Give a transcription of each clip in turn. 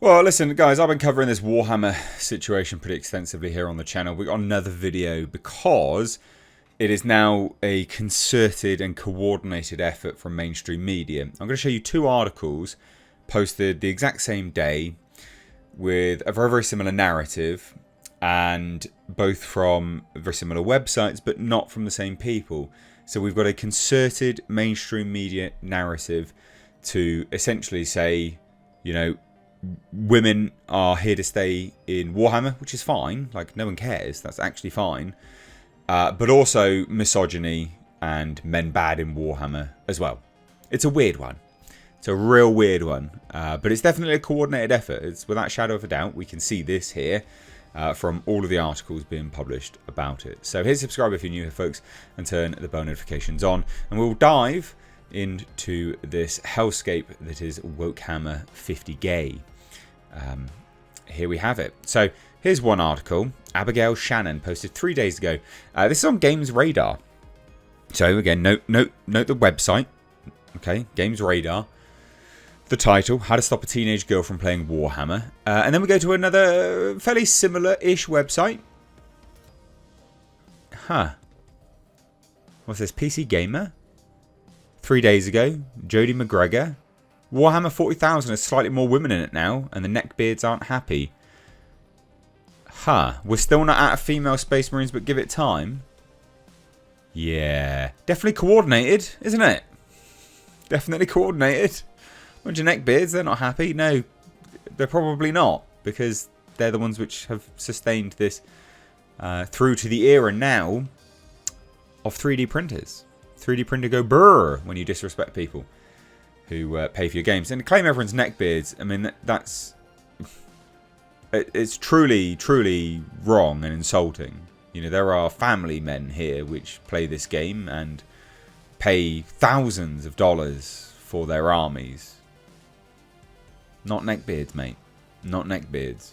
Well, listen, guys, I've been covering this Warhammer situation pretty extensively here on the channel. We've got another video because it is now a concerted and coordinated effort from mainstream media. I'm going to show you two articles posted the exact same day with a very, very similar narrative, and both from very similar websites, but not from the same people. So we've got a concerted mainstream media narrative to essentially say, you know, women are here to stay in Warhammer, which is fine. Like, no one cares. That's actually fine. But also misogyny and men bad in Warhammer as well. It's a weird one. It's a real weird one. But it's definitely a coordinated effort. It's without a shadow of a doubt. We can see this here from all of the articles being published about it. So hit subscribe if you're new here, folks, and turn the bell notifications on. And we'll dive into this hellscape that is Wokehammer 50 Gay. Here we have it. So here's one article. Abigail Shannon posted 3 days ago. This is on Games Radar. So again, note the website. Okay, Games Radar. The title: How to Stop a Teenage Girl from Playing Warhammer. And then we go to another fairly similar-ish website. What's this? PC Gamer. 3 days ago, Jodie McGregor. Warhammer 40,000 has slightly more women in it now, and the neckbeards aren't happy. We're still not out of female Space Marines, but give it time. Yeah, definitely coordinated, isn't it? Definitely coordinated. Bunch of neckbeards, they're not happy. No, they're probably not, because they're the ones which have sustained this through to the era now of 3D printers. 3D printer go brrr when you disrespect people who pay for your games. And to claim everyone's neckbeards, I mean, that's... It's truly, truly wrong and insulting. You know, there are family men here which play this game and pay thousands of dollars for their armies. Not neckbeards, mate. Not neckbeards.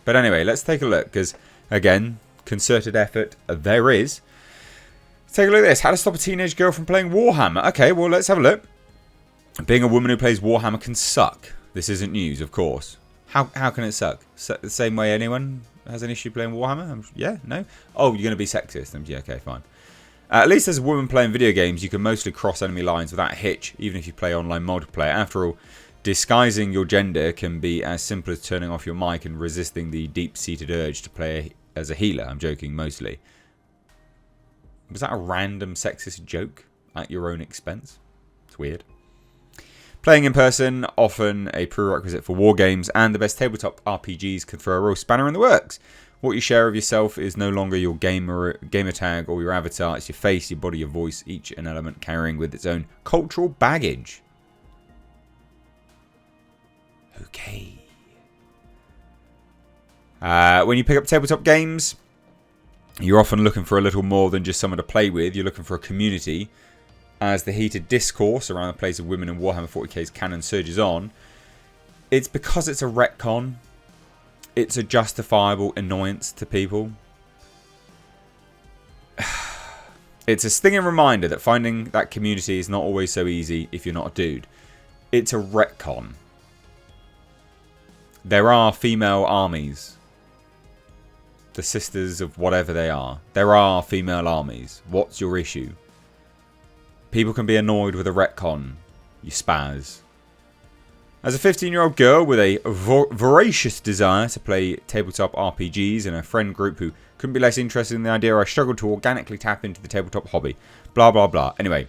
But anyway, let's take a look, because, again, concerted effort there is. Let's take a look at this. How to stop a teenage girl from playing Warhammer. Okay, well, let's have a look. Being a woman who plays Warhammer can suck. This isn't news, of course. How can it suck? The same way anyone has an issue playing Warhammer? Yeah? No? Oh, you're going to be sexist. Yeah, okay, fine. At least as a woman playing video games, you can mostly cross enemy lines without a hitch, even if you play online multiplayer. After all, disguising your gender can be as simple as turning off your mic and resisting the deep-seated urge to play as a healer. I'm joking, mostly. Was that a random sexist joke at your own expense? It's weird. Playing in person, often a prerequisite for war games, and the best tabletop RPGs can throw a real spanner in the works. What you share of yourself is no longer your gamer tag or your avatar. It's your face, your body, your voice, each an element carrying with its own cultural baggage. Okay. When you pick up tabletop games, you're often looking for a little more than just someone to play with. You're looking for a community. As the heated discourse around the place of women in Warhammer 40k's canon surges on, it's because it's a retcon. It's a justifiable annoyance to people. It's a stinging reminder that finding that community is not always so easy if you're not a dude. It's a retcon. There are female armies. The sisters of whatever they are. There are female armies. What's your issue? People can be annoyed with a retcon, you spaz. As a 15-year-old girl with a voracious desire to play tabletop RPGs and a friend group who couldn't be less interested in the idea, I struggled to organically tap into the tabletop hobby. Blah, blah, blah. Anyway,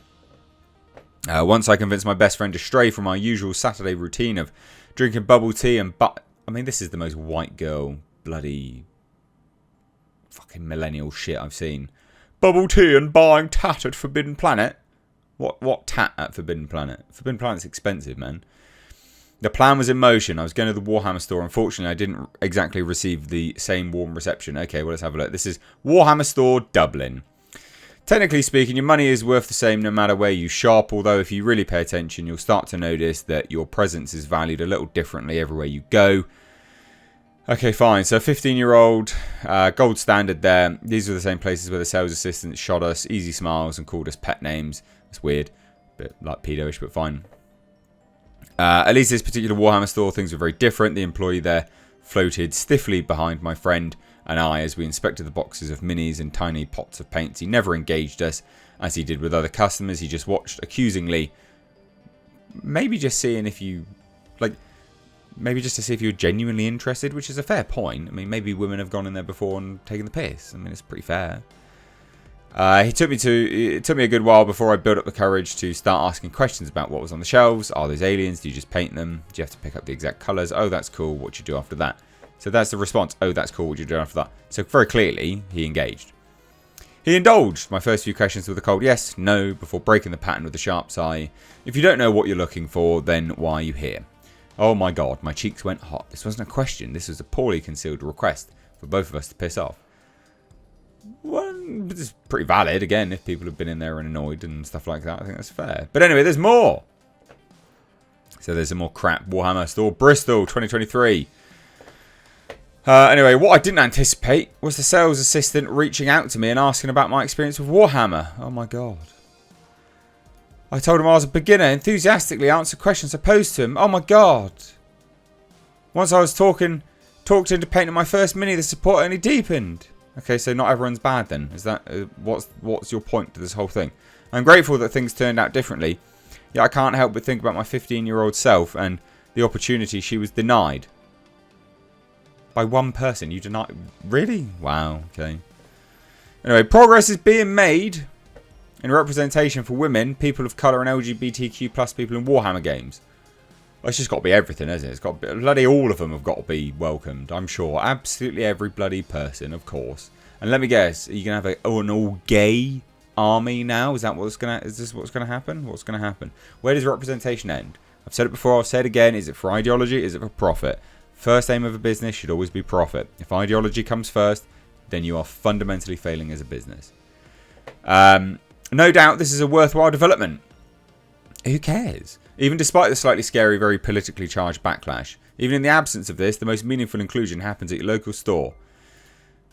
once I convinced my best friend to stray from our usual Saturday routine of drinking bubble tea and I mean, this is the most white girl bloody fucking millennial shit I've seen. Bubble tea and buying tat at Forbidden Planet. What tat at Forbidden Planet? Forbidden Planet's expensive, man. The plan was in motion. I was going to the Warhammer store. Unfortunately, I didn't exactly receive the same warm reception. Okay, well, let's have a look. This is Warhammer Store, Dublin. Technically speaking, your money is worth the same no matter where you shop, although if you really pay attention, you'll start to notice that your presence is valued a little differently everywhere you go. Okay, fine. So 15-year-old, gold standard there. These are the same places where the sales assistant shot us, easy smiles, and called us pet names. It's weird, bit like pedo-ish, but fine. At least this particular Warhammer store, things were very different. The employee there floated stiffly behind my friend and I as we inspected the boxes of minis and tiny pots of paints. He never engaged us as he did with other customers. He just watched accusingly, maybe just seeing if you, maybe just to see if you were genuinely interested, which is a fair point. I mean, maybe women have gone in there before and taken the piss. I mean, it's pretty fair. It took me a good while before I built up the courage to start asking questions about what was on the shelves. Are those aliens? Do you just paint them? Do you have to pick up the exact colours? Oh, that's cool. What do you do after that? So that's the response. Oh, that's cool. What do you do after that? So very clearly, he engaged. He indulged my first few questions with a cold yes, no, before breaking the pattern with a sharp sigh. If you don't know what you're looking for, then why are you here? Oh my god, my cheeks went hot. This wasn't a question. This was a poorly concealed request for both of us to piss off. Well, it's pretty valid, again, if people have been in there and annoyed and stuff like that. I think that's fair. But anyway, there's more. So there's some more crap. Warhammer Store, Bristol, 2023. Anyway, what I didn't anticipate was the sales assistant reaching out to me and asking about my experience with Warhammer. Oh my god. I told him I was a beginner, enthusiastically answered questions I posed to him. Oh my god. Once I was talked into painting my first mini, the support only deepened. Okay, so not everyone's bad then. Is that what's your point to this whole thing? I'm grateful that things turned out differently. Yet I can't help but think about my 15-year-old self and the opportunity she was denied. By one person, you denied... Really? Wow, okay. Anyway, progress is being made in representation for women, people of colour and LGBTQ plus people in Warhammer games. Well, it's just got to be everything, hasn't it? It's got to be, bloody all of them have got to be welcomed, I'm sure. Absolutely every bloody person, of course. And let me guess, are you going to have an all-gay army now? Is this what's going to happen? What's going to happen? Where does representation end? I've said it before, I'll say it again. Is it for ideology? Is it for profit? First aim of a business should always be profit. If ideology comes first, then you are fundamentally failing as a business. No doubt this is a worthwhile development. Who cares? Even despite the slightly scary, very politically charged backlash. Even in the absence of this, the most meaningful inclusion happens at your local store.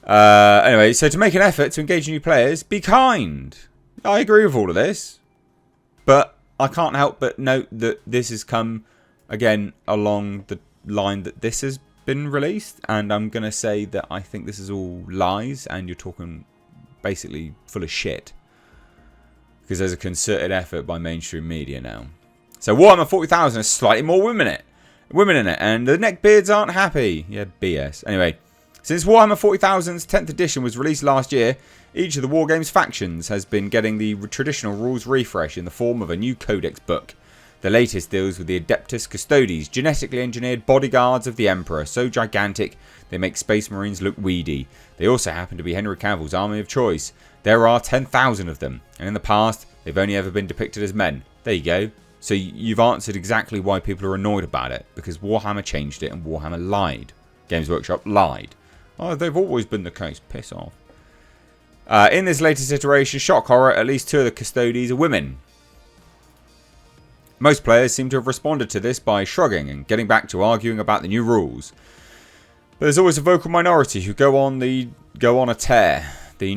Anyway, so to make an effort to engage new players, be kind. I agree with all of this. But I can't help but note that this has come, again, along the line that this has been released. And I'm going to say that I think this is all lies and you're talking basically full of shit. Because there's a concerted effort by mainstream media now. So Warhammer 40,000 has slightly more women in it, and the Neckbeards aren't happy. Yeah, BS. Anyway, since Warhammer 40,000's 10th edition was released last year, each of the Wargames factions has been getting the traditional rules refresh in the form of a new codex book. The latest deals with the Adeptus Custodes, genetically engineered bodyguards of the Emperor, so gigantic they make Space Marines look weedy. They also happen to be Henry Cavill's army of choice. There are 10,000 of them, and in the past, they've only ever been depicted as men. There you go. So you've answered exactly why people are annoyed about it. Because Warhammer changed it and Warhammer lied. Games Workshop lied. Oh, they've always been the case. Piss off. In this latest iteration, shock horror, at least 2 of the Custodes are women. Most players seem to have responded to this by shrugging and getting back to arguing about the new rules. But there's always a vocal minority who go on a tear. The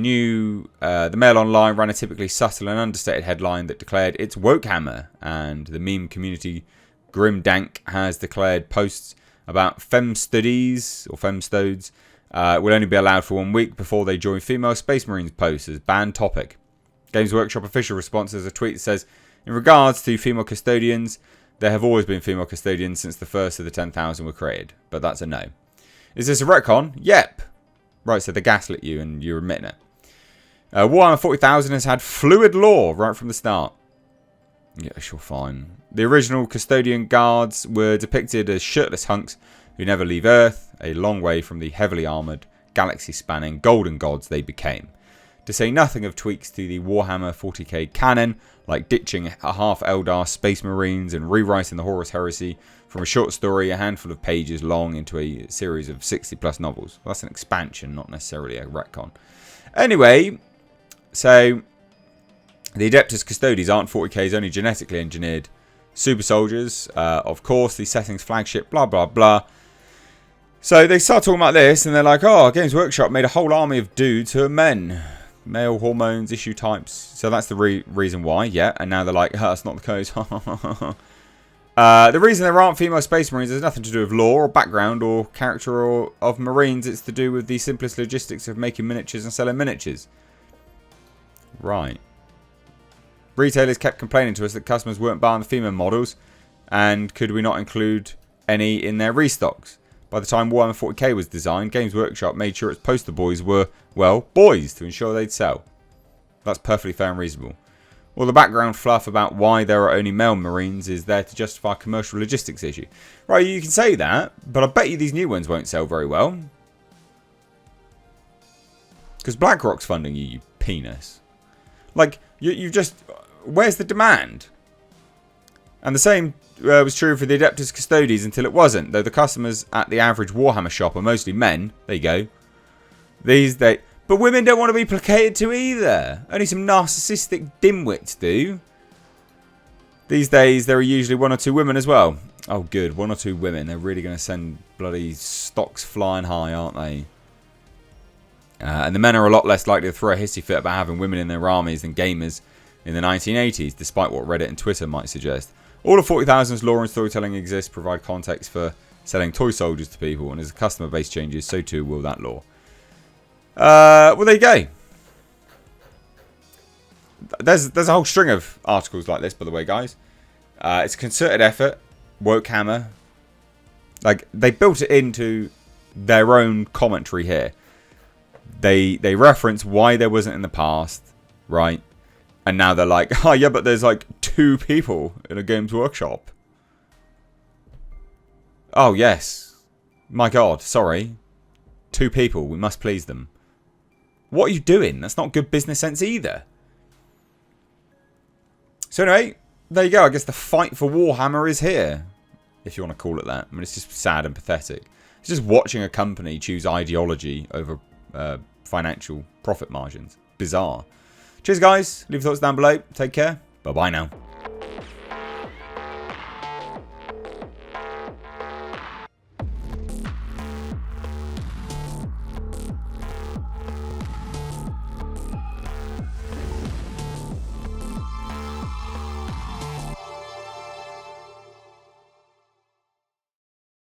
Mail Online ran a typically subtle and understated headline that declared it's Wokehammer, and the meme community Grimdank has declared posts about femstudies or femstodes will only be allowed for 1 week before they join female Space Marines posts as banned topic. Games Workshop official response is a tweet that says, in regards to female custodians, there have always been female custodians since the first of the 10,000 were created, but that's a no. Is this a retcon? Yep. Right, so they gaslit you and you're admitting it. Warhammer 40,000 has had fluid lore right from the start. Yeah, sure, fine. The original custodian guards were depicted as shirtless hunks who never leave Earth, a long way from the heavily armoured, galaxy-spanning golden gods they became. To say nothing of tweaks to the Warhammer 40k canon, like ditching a half Eldar Space Marines and rewriting the Horus Heresy from a short story a handful of pages long into a series of 60 plus novels. Well, that's an expansion, not necessarily a retcon. Anyway, so the Adeptus Custodes aren't 40k's only genetically engineered super soldiers. Of course, the setting's flagship, blah, blah, blah. So they start talking about this and they're like, oh, Games Workshop made a whole army of dudes who are men. Male hormones, issue types. So that's the reason why, yeah. And now they're like, oh, that's not the case. The reason there aren't female Space Marines has nothing to do with lore or background or character or of Marines. It's to do with the simplest logistics of making miniatures and selling miniatures. Right. Retailers kept complaining to us that customers weren't buying the female models, and could we not include any in their restocks? By the time Warhammer 40k was designed, Games Workshop made sure its poster boys were, well, boys, to ensure they'd sell. That's perfectly fair and reasonable. All the background fluff about why there are only male Marines is there to justify a commercial logistics issue. Right, you can say that, but I bet you these new ones won't sell very well. Because BlackRock's funding you, you penis. Like, you've just... Where's the demand? And the same was true for the Adeptus Custodes until it wasn't. Though the customers at the average Warhammer shop are mostly men. There you go. But women don't want to be placated to either. Only some narcissistic dimwits do. These days, there are usually 1 or 2 women as well. Oh, good. 1 or 2 women. They're really going to send bloody stocks flying high, aren't they? And the men are a lot less likely to throw a hissy fit about having women in their armies than gamers in the 1980s, despite what Reddit and Twitter might suggest. All of 40,000's lore and storytelling exists, provide context for selling toy soldiers to people, and as the customer base changes, so too will that lore. Well, there you go. There's a whole string of articles like this, by the way, guys. It's a concerted effort. Warhammer. Like, they built it into their own commentary here. They reference why there wasn't in the past, right? And now they're like, oh yeah, but there's like 2 people in a Games Workshop. Oh yes. My God, sorry. 2 people, we must please them. What are you doing? That's not good business sense either. So anyway, there you go. I guess the fight for Warhammer is here. If you want to call it that. I mean, it's just sad and pathetic. It's just watching a company choose ideology over financial profit margins. Bizarre. Cheers, guys. Leave your thoughts down below. Take care. Bye-bye now.